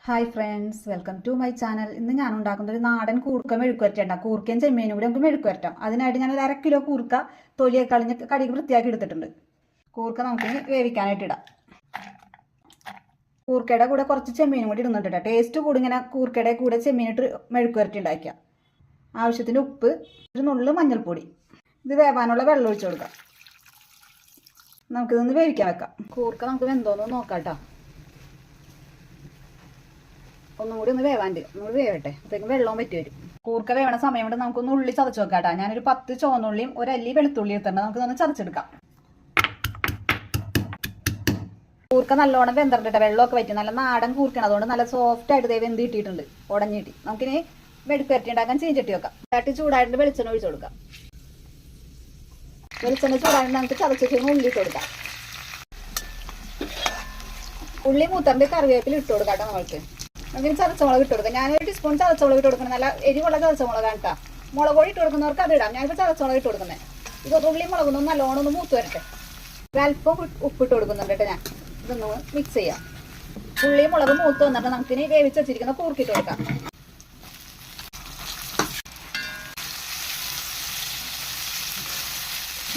Hi friends, welcome to my channel. ഇന്ന് ഞാൻ ഉണ്ടാക്കുന്ന ഒരു നാടൻ കൂർക്ക മെഴുക്കുവരട്ട. കൂർക്കയും ചെമ്മീനും കൂടി നമുക്ക് മെഴുക്കുവരട്ടാം. അതിനായിട്ട് ഞാൻ ഒരു 1/2 കിലോ കൂർക്ക തൊലിയെ കളഞ്ഞ് കഴുകി വൃത്തിയാക്കി എടുത്തിട്ടുണ്ട്. കൂർക്ക നമുക്ക് വേവിക്കാനായിട്ട് ഇടാം. കൂർക്കയുടെ കൂടെ കുറച്ച് ചെമ്മീനും കൂടി ഇടുന്നുണ്ട്. ടേസ്റ്റ് കൂടി ഇങ്ങനെ കൂർക്കയുടെ കൂടെ ചെമ്മീനിട്ട് മെഴുക്കുവരട്ടി ഉണ്ടാക്കിയ. ആവശ്യത്തിന് ഉപ്പ്, ഒരു നുള്ളു മഞ്ഞൾപ്പൊടി. ഇത് വേവാനുള്ള വെള്ളം ഒഴിച്ചു കൊടുക്കാം. നമുക്കിതൊന്ന് വേവിക്കാൻ വെക്കാം. കൂർക്ക നമുക്ക് വെന്തോന്ന് നോക്കാം കേട്ടോ. ഒന്നും കൂടി ഒന്ന് വേവാണ്ട് ഒന്നുകൂടി വേവട്ടെ. അപ്പോഴേക്കും വെള്ളവും പറ്റി വരും. കൂർക്ക വേവണ സമയം കൊണ്ട് നമുക്കൊന്ന് ഉള്ളി ചതച്ച് വെക്കാം. ഞാനൊരു 10 ചുവന്നുള്ളിയും ഒരു അല്ലി വെളുത്തുള്ളി എടുത്തിട്ടുണ്ട്. നമുക്കൊന്ന് ചതച്ചെടുക്കാം. കൂർക്ക നല്ലോണം വെന്തറിട്ട് വെള്ളമൊക്കെ പറ്റി നല്ല നാടൻ കൂർക്കണം. അതുകൊണ്ട് നല്ല സോഫ്റ്റ് ആയിട്ട് വെന്ത് കിട്ടിയിട്ടുണ്ട്, ഉടഞ്ഞിട്ട്. നമുക്കിനി മെഴുക്കുവരട്ടി ഉണ്ടാക്കാൻ ചീഞ്ചട്ടി വെക്കാം. ചട്ടി ചൂടായിട്ട് വെളിച്ചെണ്ണ ഒഴിച്ചു കൊടുക്കാം. വെളിച്ചെണ്ണ ചൂടായിട്ട് നമുക്ക് ചതച്ച് ഉള്ളി ഇട്ട് കൊടുക്കാം. ഉള്ളി മൂത്തറിന്റെ കറിവേപ്പില ഇട്ട് കൊടുക്കാം കേട്ടോ. നമുക്ക് ചതച്ചമുളക് ഇട്ട് കൊടുക്കാം. ഞാനൊരു ടീസ്പൂൺ ചതച്ചമുളക് ഇട്ട് കൊടുക്കണം. നല്ല എരിവുള്ള ചതച്ചമുളകാണ് കേട്ടോ. മുളക് പൊടി ഇട്ട് കൊടുക്കുന്നവർക്ക് അത് ഇടാം. ഞാനിപ്പോൾ ചതച്ചമുളക് ഇട്ട് കൊടുക്കുന്നത്. ഇത് ഉള്ളി മുളകൊന്നും നല്ലോണം ഒന്ന് മൂത്ത് വരട്ടെ. ഒരല്പം ഉപ്പിട്ട് കൊടുക്കുന്നുണ്ട് കേട്ടോ. ഞാൻ ഇതൊന്ന് മിക്സ് ചെയ്യാം. ഉള്ളി മുളക് മൂത്ത് വന്നിട്ട് നമുക്കിനി വേവിച്ച് വെച്ചിരിക്കുന്ന കൂർക്കിട്ട് കൊടുക്കാം.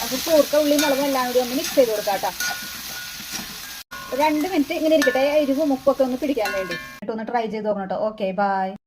നമുക്ക് കൂർക്ക ഉള്ളി മുളകും എല്ലാം കൂടി ഒന്ന് മിക്സ് ചെയ്ത് കൊടുക്കാം കേട്ടോ. 2 മിനിറ്റ് ഇങ്ങനെ ഇരിക്കട്ടെ, എരിവും ഉപ്പൊക്കെ ഒന്ന് പിടിക്കാൻ വേണ്ടി. ഒന്ന് ട്രൈ ചെയ്ത് നോക്കണം കേട്ടോ. Okay, by.